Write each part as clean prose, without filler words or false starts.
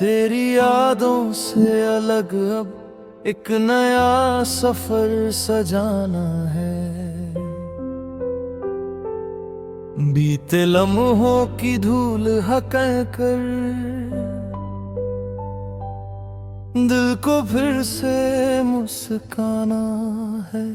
तेरी यादों से अलग अब एक नया सफर सजाना है। बीते लम्हों की धूल हकल कर दिल को फिर से मुस्काना है।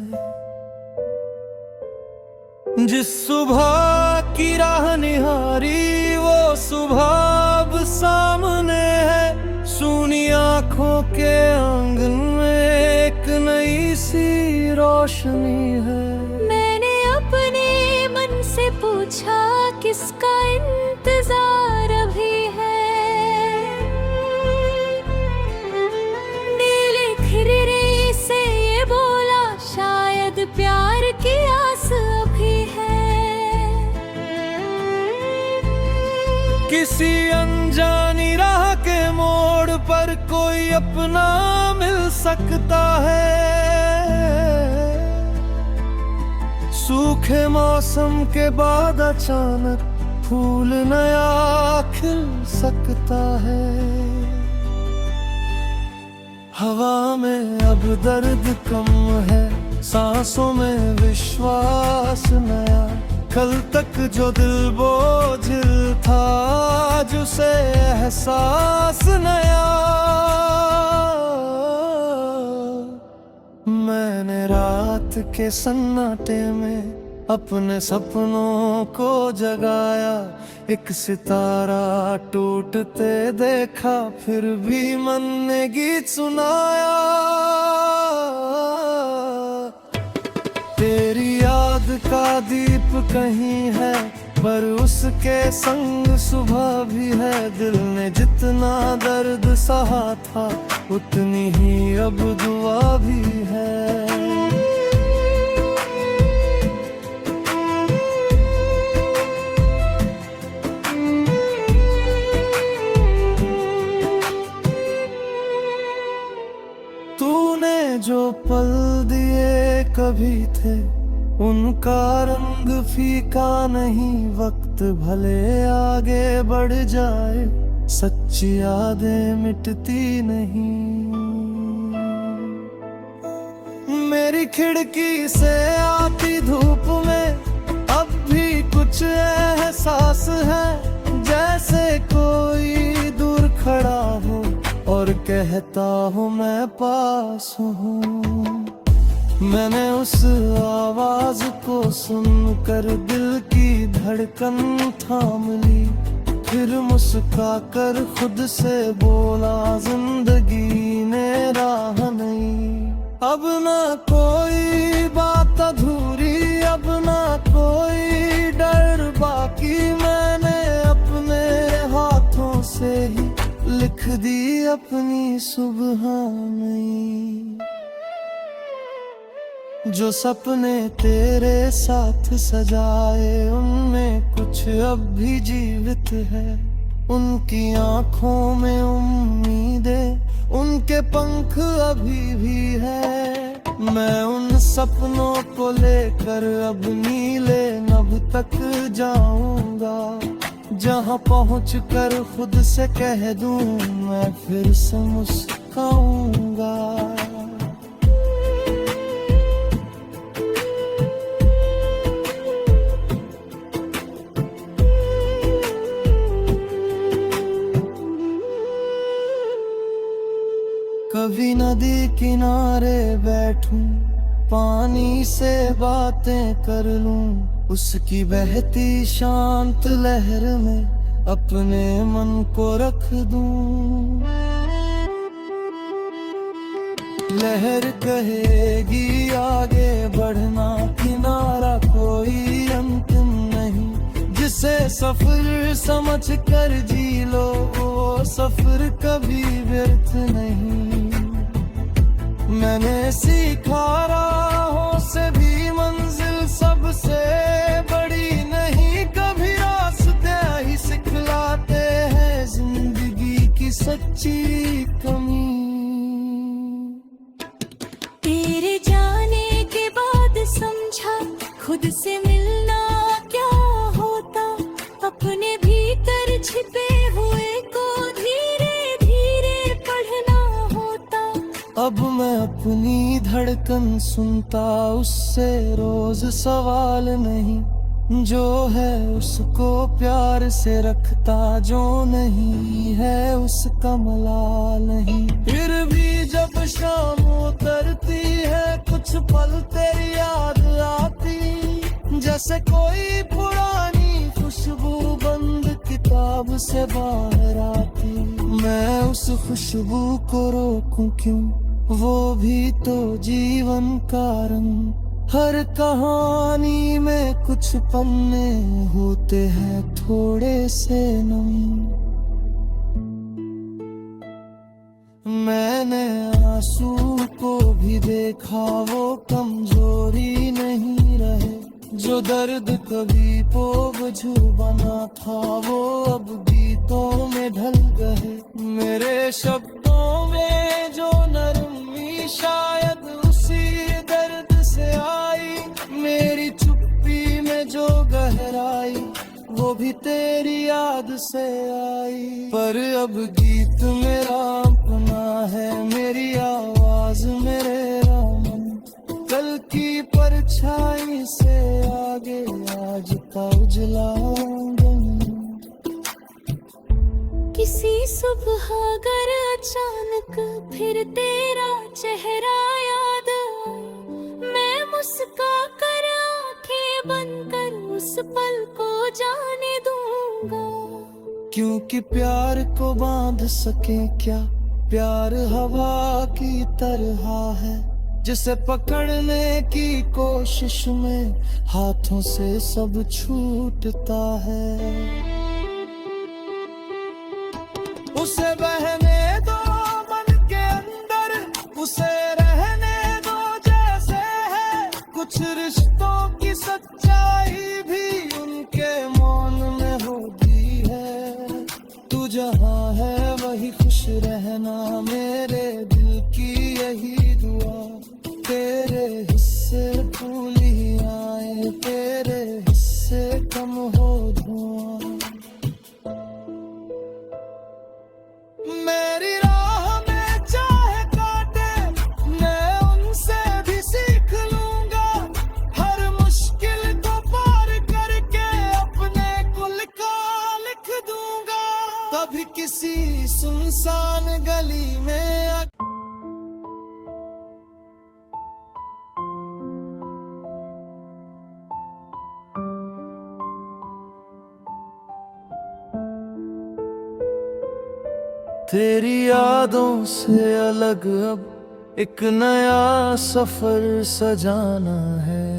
जिस सुबह की राह निहारी वो सुबह अब सामने है। सूनी आंखों के आंगन में एक नई सी रोशनी है। मैंने अपने मन से पूछा किसका इंतजार अभी है। नीले खिररे से ये बोला शायद प्यार की आस अभी है। किसी अनजानी राह के मोड़ पर कोई अपना मिल सकता है। सूखे मौसम के बाद अचानक फूल नया खिल सकता है। हवा में अब दर्द कम है, सांसों में विश्वास नया। कल तक जो दिल बोझिल था आज उसे एहसास नया। मैंने रात के सन्नाटे में अपने सपनों को जगाया। एक सितारा टूटते देखा फिर भी मन ने गीत सुनाया। तेरी याद का दीप कहीं है पर उसके संग सुबह भी है। दिल ने जितना दर्द सहा था उतनी ही अब दुआ भी है। तूने जो पल दिए कभी थे उनका रंग फीका नहीं। वक्त भले आगे बढ़ जाए सच्ची यादें मिटती नहीं। मेरी खिड़की से आती धूप में अब भी कुछ एहसास है। जैसे कोई दूर खड़ा हो और कहता हूँ मैं पास हूँ। मैंने उस आवाज को सुनकर दिल की धड़कन थाम ली। फिर मुस्कुराकर खुद से बोला जिंदगी ने राह नहीं। अब ना कोई बात अधूरी, अब ना कोई डर बाकी। मैंने अपने हाथों से ही लिख दी अपनी सुबह नई। जो सपने तेरे साथ सजाए उनमें कुछ अब भी जीवित है। उनकी आंखों में उम्मीदें उनके पंख अभी भी है। मैं उन सपनों को लेकर अब नीले नभ तक जाऊंगा। जहां पहुंच कर खुद से कह दूं मैं फिर से मुस्कुराऊंगा। कभी नदी किनारे बैठूं पानी से बातें कर लूं। उसकी बहती शांत लहर में अपने मन को रख दूं। लहर कहेगी आगे बढ़ना, किनारा कोई अंतिम नहीं। जिसे सफर समझ कर जी लो वो सफर कभी व्यर्थ नहीं। मैंने सीखा राहों से भी मंजिल सबसे बड़ी नहीं। कभी रास्ते ही सिखलाते हैं जिंदगी की सच्ची कमी। तेरे जाने के बाद समझा खुद से मिलना क्या होता। अपने भीतर छिपे हुए को धीरे धीरे अब मैं अपनी धड़कन सुनता, उससे रोज सवाल नहीं। जो है उसको प्यार से रखता, जो नहीं है उसका मलाल नहीं। फिर भी जब शाम उतरती है, कुछ पल तेरी याद आती, जैसे कोई पुरानी खुशबू बंद किताब से बाहर आती। मैं उस खुशबू को रोकूं क्यों, वो भी तो जीवन का रंग। हर कहानी में कुछ पन्ने होते हैं थोड़े से नम। मैंने आंसू को भी देखा, वो कमजोरी नहीं रहे। जो दर्द कभी बोझ बना था, वो अब गीतों में ढल गए। मेरे शब्दों में जो नरमी शायद उसी दर्द से आई। मेरी चुप्पी में जो गहराई, वो भी तेरी याद से आई। पर अब गीत मेरा अपना है, मेरी आवाज मेरा मन। कल की परछाई से आगे आज का उजला आंगन। किसी सुबह अगर अचानक फिर तेरा चेहरा याद आए, मैं मुस्का कर आंखें बंद कर उस पल को जाने दूंगा। क्योंकि प्यार को बांध सके क्या, प्यार हवा की तरह है, जिसे पकड़ने की कोशिश में हाथों से सब छूटता है। उसे बहने दो मन के अंदर, उसे रहने दो जैसे है। कुछ रिश्तों की सच्चाई भी उनके मौन में होती है। तू जहाँ है वही खुश रहना, मेरे दिल की यही दुआ। तेरे हिस्से फूल ही आए, तेरे हिस्से कम हो धुआं। मेरी राह में चाहे काटे, मैं उनसे भी सीख लूंगा। हर मुश्किल को पार करके अपने कुल का लिख दूंगा। कभी किसी सुनसान गली में तेरी यादों से अलग अब एक नया सफर सजाना है।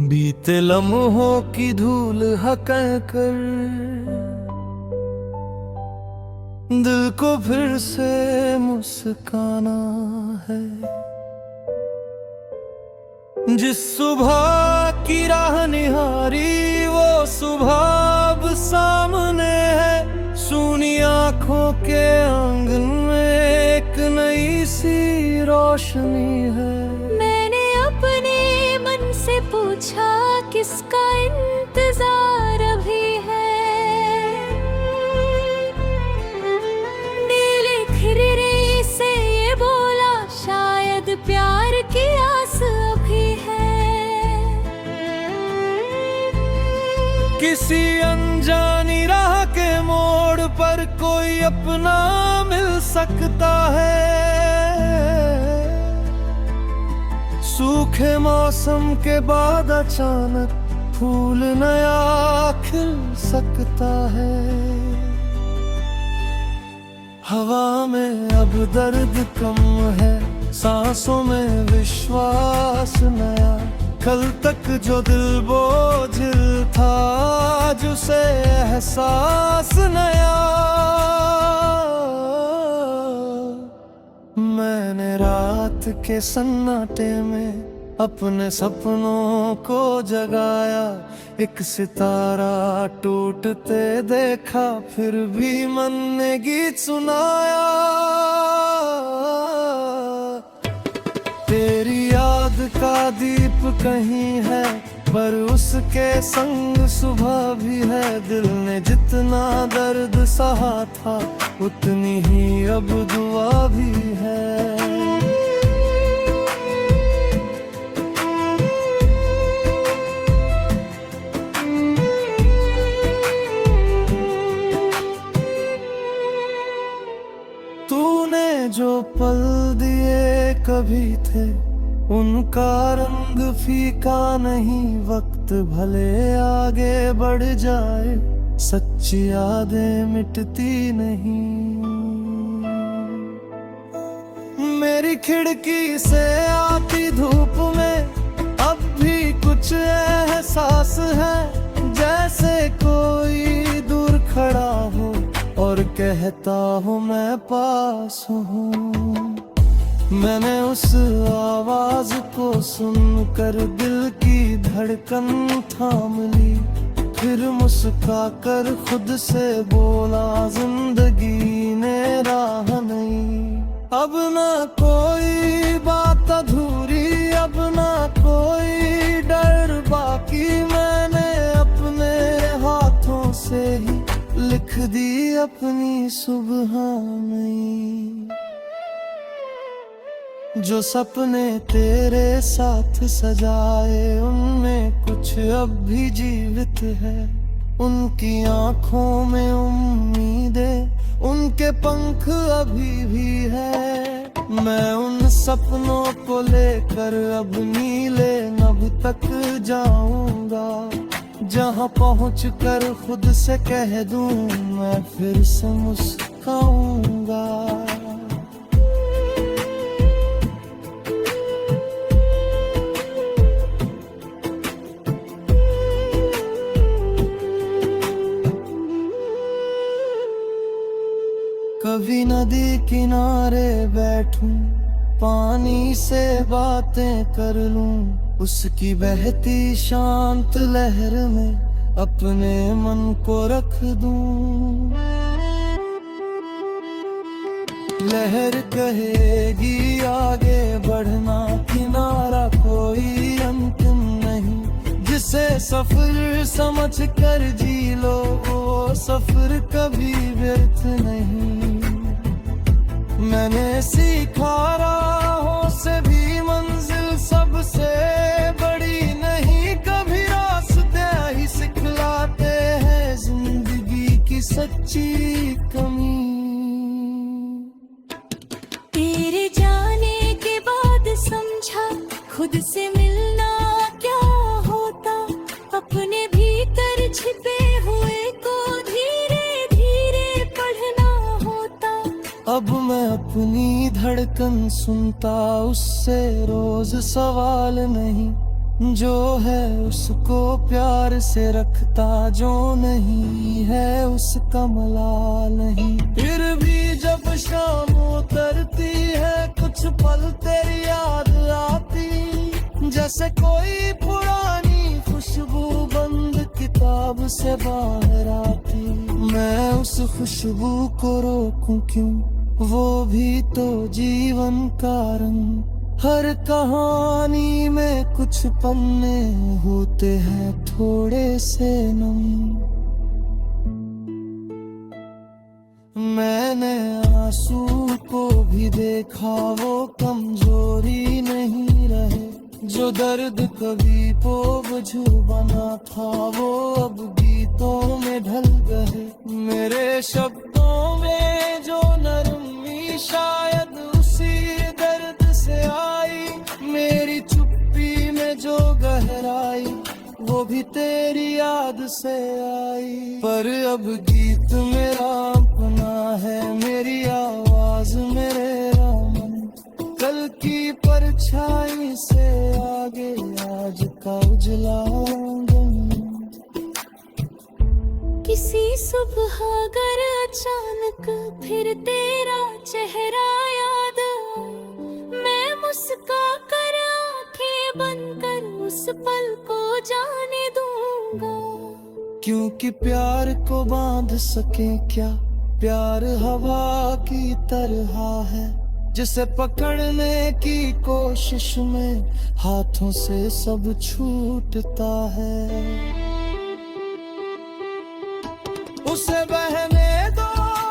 बीते लम्हों की धूल हकल कर दिल को फिर से मुस्काना है। जिस सुबह की राह निहारी, वो सुबह अब सामने है। सूनी आंखों के आंगन में एक नई सी रोशनी है। मैंने अपने मन से पूछा, किसका इंतजार अभी है। नीली खिररे से ये बोला, शायद प्यार की आस अभी है। किसी अनजानी राह के मोड़ पर कोई अपना मिल सकता है। सूखे मौसम के बाद अचानक फूल नया खिल सकता है। हवा में अब दर्द कम है, सांसों में विश्वास नया। कल तक जो दिल बोझिल था, आज उसे एहसास नया। मैंने रात के सन्नाटे में अपने सपनों को जगाया। एक सितारा टूटते देखा, फिर भी मन ने गीत सुनाया। तेरी याद का दीप कहीं है, पर उसके संग सुबह भी है। दिल ने जितना दर्द सहा था उतनी ही अब दुआ भी है। तूने जो पल दिए कभी थे उनका रंग फीका नहीं। वक्त भले आगे बढ़ जाए सच्ची यादें मिटती नहीं। मेरी खिड़की से आती धूप में अब भी कुछ एहसास है। जैसे कोई दूर खड़ा हो और कहता हूँ मैं पास हूँ। मैंने उस आवाज को सुनकर दिल की धड़कन थाम ली। फिर मुस्का कर खुद से बोला जिंदगी ने राह नहीं। अब ना कोई बात अधूरी, अब ना कोई डर बाकी। मैंने अपने हाथों से ही लिख दी अपनी सुबह नई। जो सपने तेरे साथ सजाए उनमें कुछ अब भी जीवित है। उनकी आंखों में उम्मीदें, उनके पंख अभी भी है। मैं उन सपनों को लेकर अब नीले नभ तक जाऊंगा। जहां पहुंच कर खुद से कह दूं मैं फिर से मुस्कुराऊंगा। कभी नदी किनारे बैठूं, पानी से बातें कर लूं। उसकी बहती शांत लहर में अपने मन को रख दूं। लहर कहेगी आगे बढ़ना, किनारा कोई अंतिम नहीं। जिसे सफर समझ कर जी लो वो सफर कभी व्यर्थ नहीं। मैंने सीखा राहों से भी मंजिल सबसे बड़ी नहीं। कभी रास्ते ही सिखलाते हैं जिंदगी की सच्ची कमी। तेरे जाने के बाद समझा खुद से मिलना क्या होता। अपने भीतर छिपे हुए को धीरे धीरे पढ़ना होता। अब मैं अपनी धड़कन सुनता, उससे रोज सवाल नहीं। जो है उसको प्यार से रखता, जो नहीं है उसका मलाल नहीं। फिर भी जब शाम उतरती है कुछ पल तेरी याद आती। जैसे कोई पुरानी खुशबू बंद किताब से बाहर आती। मैं उस खुशबू को रोकूं क्यों, वो भी तो जीवन का रंग। हर कहानी में कुछ पन्ने होते हैं थोड़े से नम। मैंने आंसू को भी देखा, वो कमजोरी नहीं रहे। जो दर्द कभी बोझ बना था वो अब गीतों में ढल गए। मेरे शब्दों में जो नरमी शायद उसी दर्द से आई। मेरी चुप्पी में जो गहराई वो भी तेरी याद से आई। पर अब गीत मेरा अपना है, मेरी आवाज मेरा मन। कल की परछाई से आगे आज का उजला दिन। किसी सुबह अगर अचानक फिर तेरा चेहरा याद आए, मैं मुस्का कर आंखें बंद कर उस पल को जाने दूंगा। क्योंकि प्यार को बांध सके क्या, प्यार हवा की तरह है। जिसे पकड़ने की कोशिश में हाथ हाथों से सब छूटता है। उसे बहने दो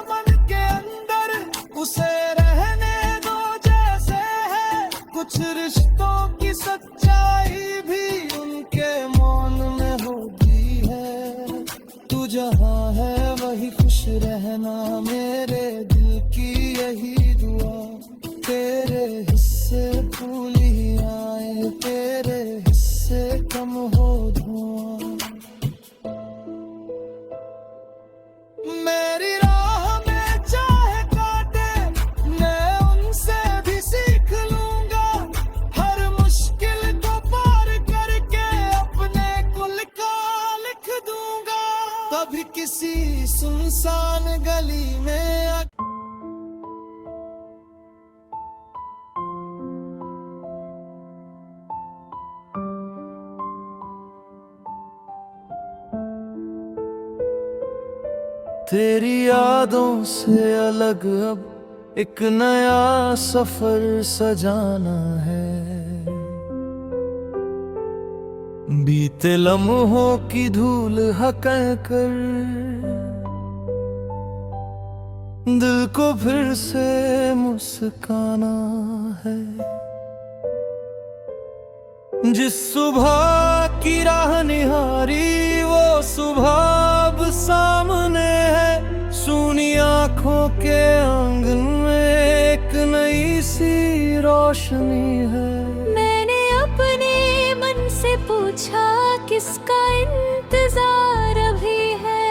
मन के अंदर, उसे रहने दो जैसे है। कुछ रिश्तों की सच्चाई भी उनके मौन में होती है। तू जहाँ है वही खुश रहना, मेरे दिल की यही दुआ। तेरे हिस्से फूल ही आए, तेरे हिस्से कम हो धुआं। मेरी राह में चाहे काटे, मैं उनसे भी सीख लूंगा। हर मुश्किल को पार करके अपने कुल का लिख दूंगा। कभी किसी सुनसान गली में तेरी यादों से अलग अब एक नया सफर सजाना है। बीते लम्हों की धूल हकल कर दिल को फिर से मुस्काना है। जिस सुबह की राह निहारी वो सुबह अब सामने है। सूनी आंखों के आंगन में एक नई सी रोशनी है। मैंने अपने मन से पूछा किसका इंतजार अभी है।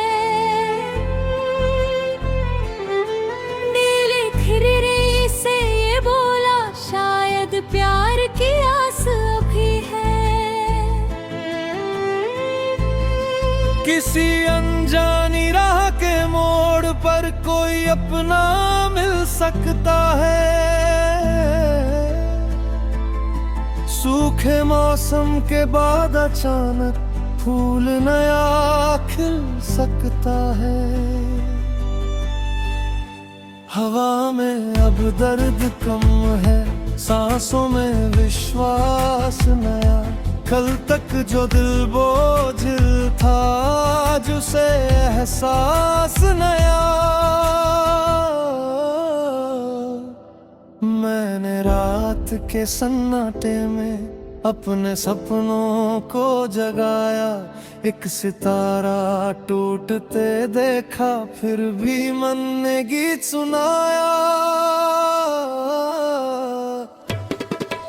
नीले खिररे से ये बोला शायद प्यार की आस अभी है। किसी अनजानी राह के मोड़ पर कोई अपना मिल सकता है। सूखे मौसम के बाद अचानक फूल नया खिल सकता है। हवा में अब दर्द कम है, सांसों में विश्वास नया। कल तक जो दिल बोझिल था आज उसे एहसास नया। मैंने रात के सन्नाटे में अपने सपनों को जगाया। एक सितारा टूटते देखा फिर भी मन ने गीत सुनाया।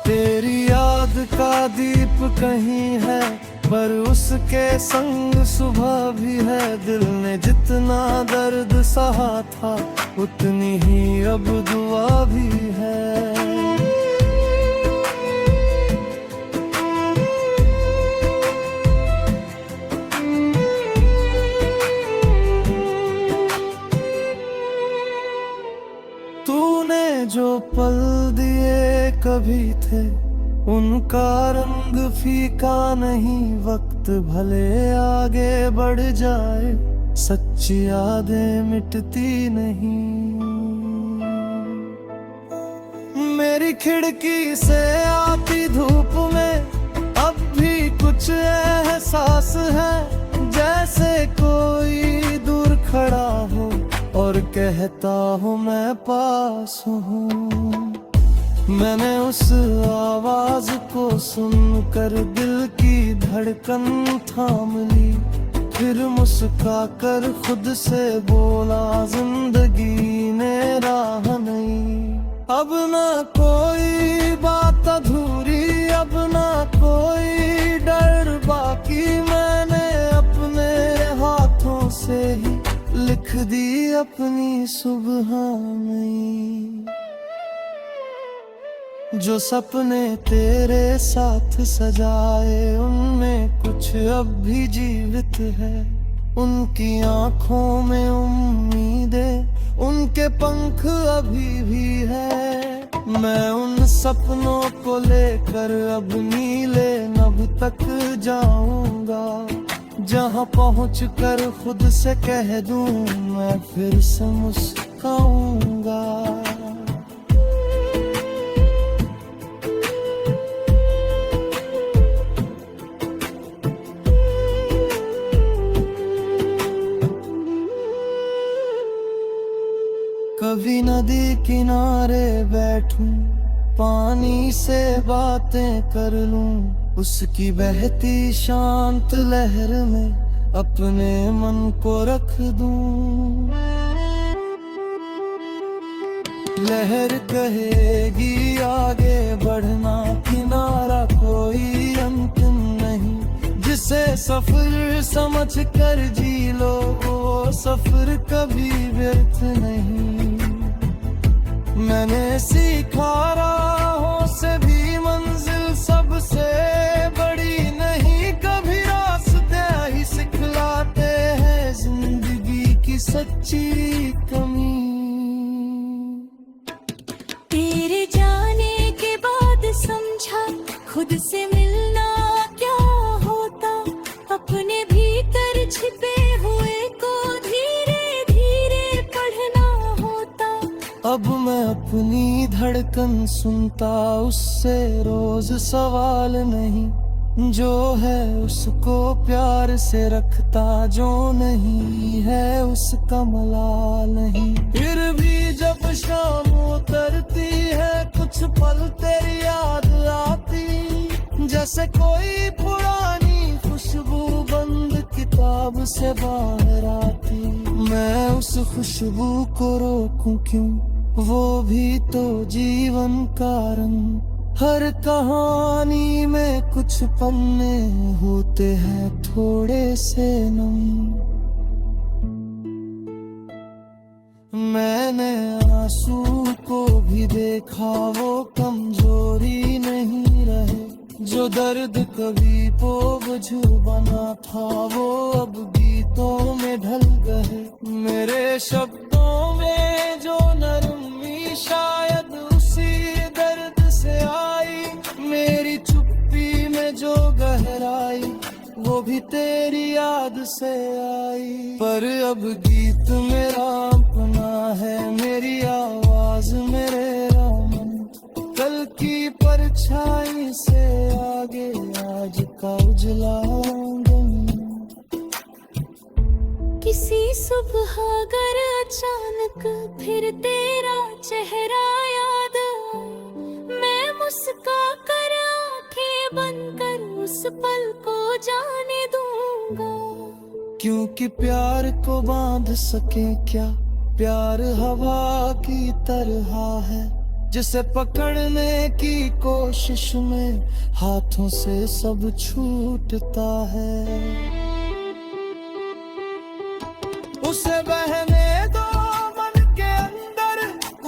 तेरी याद का दीप कहीं है पर उसके संग सुबह भी है। दिल ने जितना दर्द सहा था उतनी ही अब दुआ भी है। तूने जो पल दिए कभी थे उनका रंग फीका नहीं। वक्त भले आगे बढ़ जाए सच्ची यादें मिटती नहीं। मेरी खिड़की से आती धूप में अब भी कुछ एहसास है। जैसे कोई दूर खड़ा हो और कहता हूँ मैं पास हूँ। मैंने उस आवाज को सुनकर दिल की धड़कन थाम ली। फिर मुस्का कर खुद से बोला जिंदगी ने राह नहीं। अब ना कोई बात अधूरी, अब ना कोई डर बाकी। मैंने अपने हाथों से ही लिख दी अपनी सुबह नई। जो सपने तेरे साथ सजाए उनमें कुछ अब भी जीवित है। उनकी आंखों में उम्मीदें, उनके पंख अभी भी है। मैं उन सपनों को लेकर अब नीले नभ तक जाऊंगा। जहां पहुंच कर खुद से कह दूं मैं फिर से मुस्कुराऊंगा। नदी किनारे बैठूं, पानी से बातें कर लूं, उसकी बहती शांत लहर में अपने मन को रख दूं। लहर कहेगी आगे बढ़ना, किनारा कोई अंतिम नहीं, जिसे सफर समझ कर जी लो, वो सफर कभी व्यर्थ नहीं। मैंने सीखा राहों से भी मंजिल सबसे बड़ी नहीं, कभी रास्ते ही सिखलाते हैं जिंदगी की सच्ची कमी। तेरे जाने के बाद समझा खुद से मिलना क्या होता, अपने भीतर छिपे हुए को धीरे धीरे पढ़ना होता। अब मैं अपनी धड़कन सुनता, उससे रोज सवाल नहीं, जो है उसको प्यार से रखता, जो नहीं है उसका मलाल नहीं। फिर भी जब शाम उतरती है, कुछ पल तेरी याद आती, जैसे कोई पुरानी खुशबू बंद किताब से बाहर आती। मैं उस खुशबू को रोकूं क्यों, वो भी तो जीवन का रंग। हर कहानी में कुछ पन्ने होते हैं थोड़े से नम। मैंने आंसू को भी देखा, वो कमजोरी नहीं रहे, जो दर्द कभी बोझ बना था, वो अब गीतों में ढल गए। मेरे शब्दों में जो नरमी शायद उसी दर्द से आई, मेरी चुप्पी में जो गहराई वो भी तेरी याद से आई। पर अब गीत मेरा अपना है, मेरी आवाज मेरा मन, कल की परछाई से आगे आज का उजला आंगन। किसी सुबह अगर अचानक फिर तेरा चेहरा याद आए, मैं मुस्का कर आंखें बंद कर उस पल को जाने दूंगा। क्योंकि प्यार को बांध सके क्या, प्यार हवा की तरह है, जिसे पकड़ने की कोशिश में हाथों से सब छूटता है। उसे बहने दो मन के अंदर,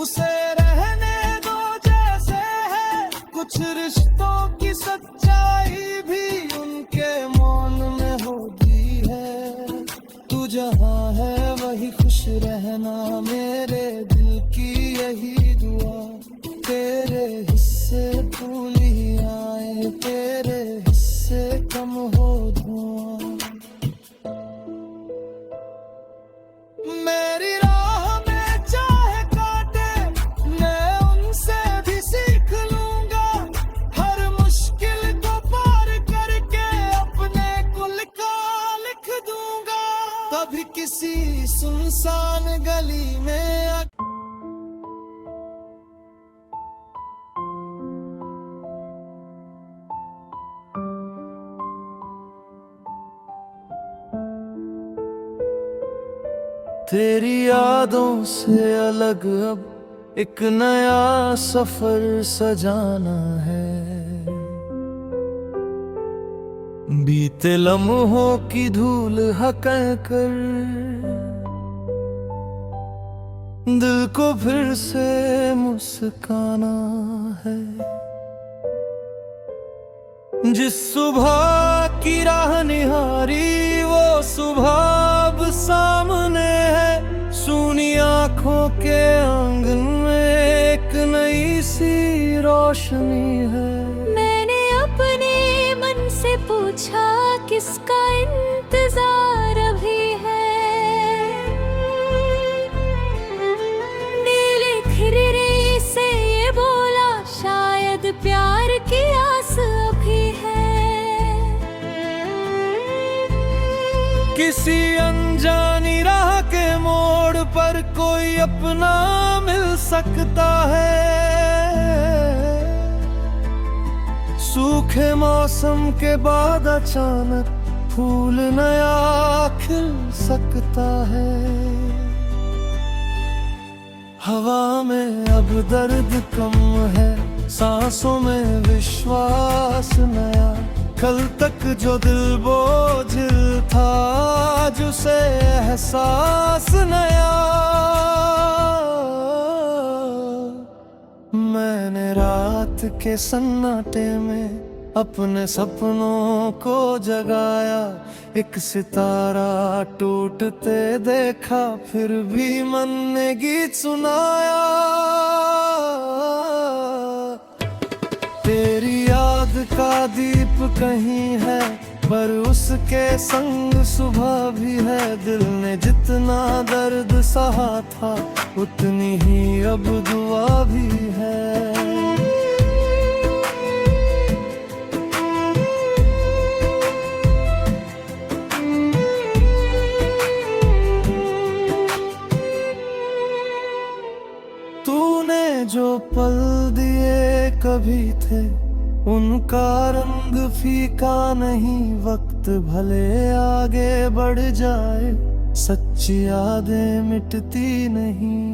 उसे रहने दो जैसे है, कुछ रिश्तों की सच्चाई भी उनके मौन में होती है। तू जहाँ है वही खुश रहना, मेरे दिल की यही दुआ। तेरे हिस्से फूल ही आए, तेरे हिस्से कम हो धुआं। मेरी राह में चाहे काटे, मैं उनसे भी सीख लूंगा, हर मुश्किल को पार करके अपने कुल का लिख दूंगा। कभी किसी सुनसान गली में तेरी यादों से अलग अब एक नया सफर सजाना है। बीते लम्हों की धूल हकल कर दिल को फिर से मुस्काना है। जिस सुबह की राह निहारी, वो सुबह अब सामने है। सूनी आंखों के आंगन में एक नई सी रोशनी है। मैंने अपने मन से पूछा किसका इंतजार अभी है। नीले खिररे से ये बोला शायद प्यार की आस अभी है। किसी अनजानी राह के मोड़ पर कोई अपना मिल सकता है। सूखे मौसम के बाद अचानक फूल नया खिल सकता है। हवा में अब दर्द कम है, सांसों में विश्वास नया। कल तक जो दिल बोझिल था, आज उसे एहसास नया। मैंने रात के सन्नाटे में अपने सपनों को जगाया। एक सितारा टूटते देखा, फिर भी मन ने गीत सुनाया। तेरी याद का दीप कहीं है, पर उसके संग सुबह भी है। दिल ने जितना दर्द सहा था, उतनी ही अब दुआ भी है। तूने जो पल दिए कभी थे, उनका रंग फीका नहीं। वक्त भले आगे बढ़ जाए, सच्ची यादें मिटती नहीं।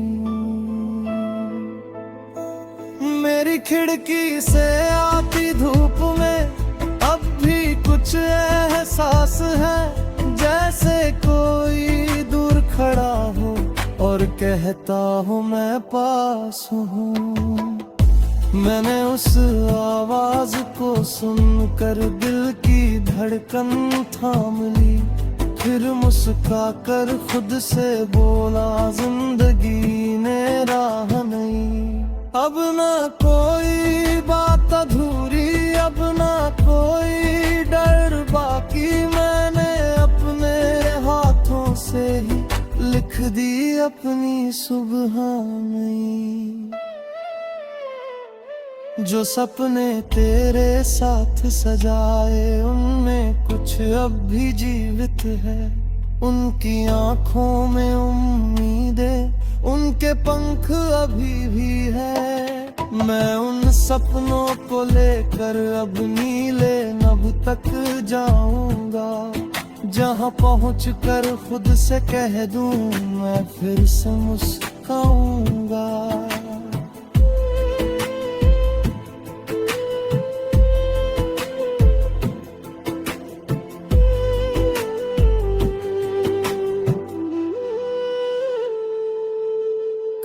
मेरी खिड़की से आती धूप में अब भी कुछ एहसास है, जैसे कोई दूर खड़ा हो और कहता हूँ मैं पास हूँ। मैंने उस आवाज को सुनकर दिल की धड़कन थाम ली, फिर मुस्का कर खुद से बोला जिंदगी ने राह नहीं। अब ना कोई बात अधूरी, अब ना कोई डर बाकी। मैंने अपने हाथों से ही लिख दी अपनी सुबह नई। जो सपने तेरे साथ सजाए, उनमें कुछ अब भी जीवित है। उनकी आंखों में उम्मीदें, उनके पंख अभी भी है। मैं उन सपनों को लेकर अब नीले नभ तक जाऊंगा, जहां पहुंच कर खुद से कह दूं मैं फिर से मुस्कुराऊंगा।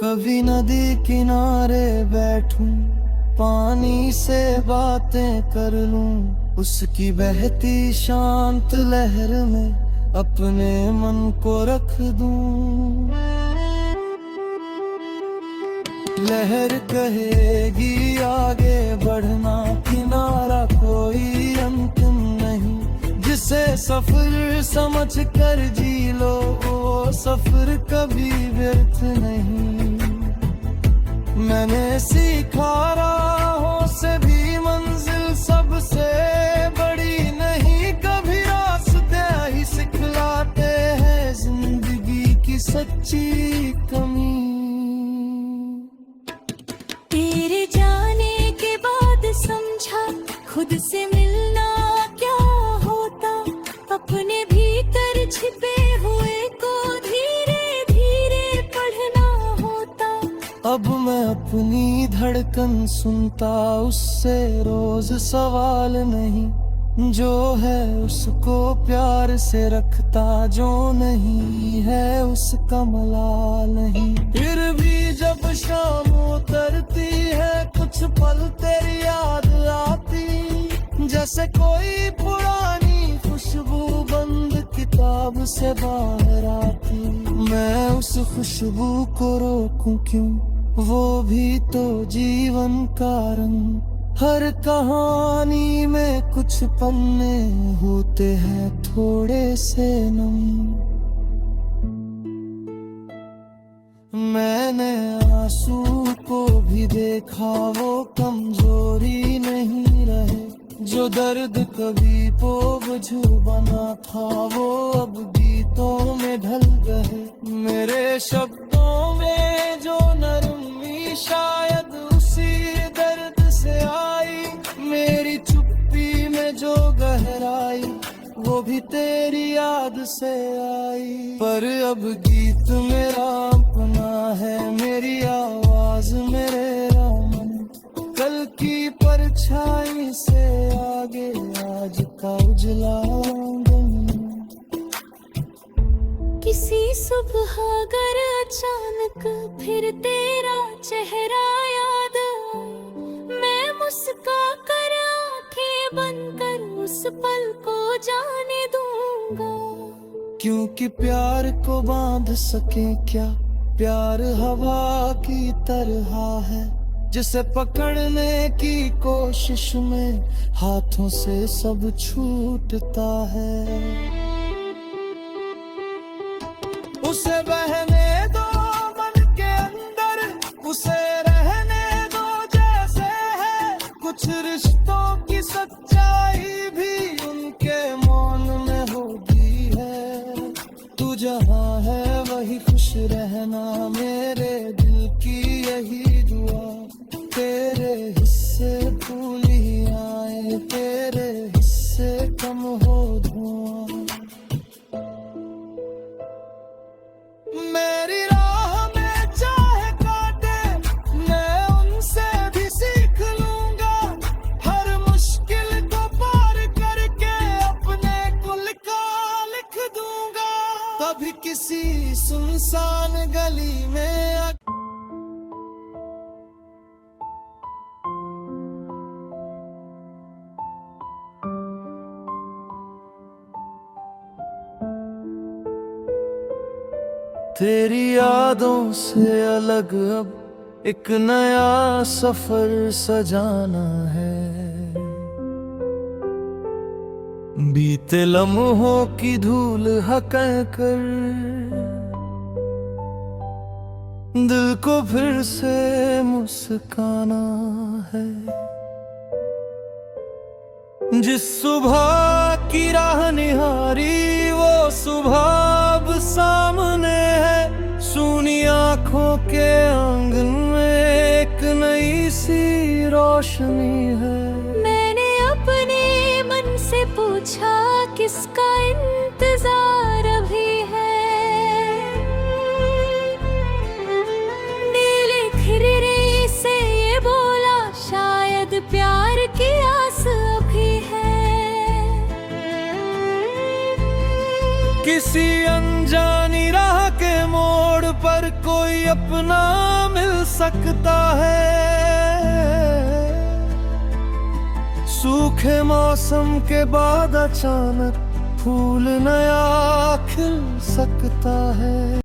कभी नदी किनारे बैठूं, पानी से बातें कर लूं। उसकी बहती शांत लहर में अपने मन को रख दूं। लहर कहेगी आगे बढ़ना, किनारा कोई अंतिम नहीं। जिसे सफर समझ कर जी लो, वो सफर कभी व्यर्थ नहीं। मैंने सीखा राहों से भी मंजिल सबसे बड़ी नहीं। कभी रास्ते ही सिखलाते हैं जिंदगी की सच्ची कमी। तेरे जाने के बाद समझा खुद से मिलना क्या होता। अपने भीतर छिपे हुए को धीरे धीरे पढ़ना होता। अब मैं अपनी धड़कन सुनता, उससे रोज सवाल नहीं। जो है उसको प्यार से रखता, जो नहीं है उसका मलाल नहीं। फिर भी जब शाम उतरती है, कुछ पल तेरी याद आती। जैसे कोई पुरानी खुशबू बंद किताब से बाहर आती। मैं उस खुशबू को रोकूं क्यों, वो भी तो जीवन का रंग। हर कहानी में कुछ पन्ने होते हैं थोड़े से नम। मैंने आंसू को भी देखा, वो कमजोरी नहीं रहे। जो जो दर्द कभी बोझ बना था वो अब गीतों में ढल गए। मेरे शब्दों में जो नरमी शायद उसी दर्द से आई, मेरी चुप्पी में जो गहराई वो भी तेरी याद से आई। पर अब गीत मेरा अपना है, मेरी आवाज मेरे रामन, कल की परछाई से आगे आज का उजला आंगन। किसी सुबह अगर अचानक फिर तेरा चेहरा याद आए, मैं मुस्का कर आंखें बंद कर उस पल को जाने दूंगा। क्योंकि प्यार को बांध सके क्या, प्यार हवा की तरह है, जिसे पकड़ने की कोशिश में हाथों से सब छूटता है। उसे बहने दो मन के अंदर, उसे रहने दो जैसे है। कुछ रिश्तों की सच्चाई भी उनके मौन में होती है। तू जहाँ है वही खुश रहना, मेरे दिल की यही दुआ। तेरे हिस्से फूल ही आए, तेरे हिस्से कम हो धुआं। मेरी राह में चाहे काटे, मैं उनसे भी सीख लूंगा। हर मुश्किल को पार करके अपने कुल का लिख दूंगा। कभी किसी सुनसान गली में तेरी यादों से अलग अब एक नया सफर सजाना है। बीते लम्हों की धूल हकल कर दिल को फिर से मुस्काना है। जिस सुबह की राह निहारी वो सुबह अब सामने है। सूनी आंखों के आंगन में एक नई सी रोशनी है। मैंने अपने मन से पूछा किसका इंतजार अभी है। नीले खिररे से ये बोला शायद प्यार की आस अभी है। किसी अनजानी राह के मोड़ पर कोई अपना मिल सकता है। सूखे मौसम के बाद अचानक फूल नया खिल सकता है।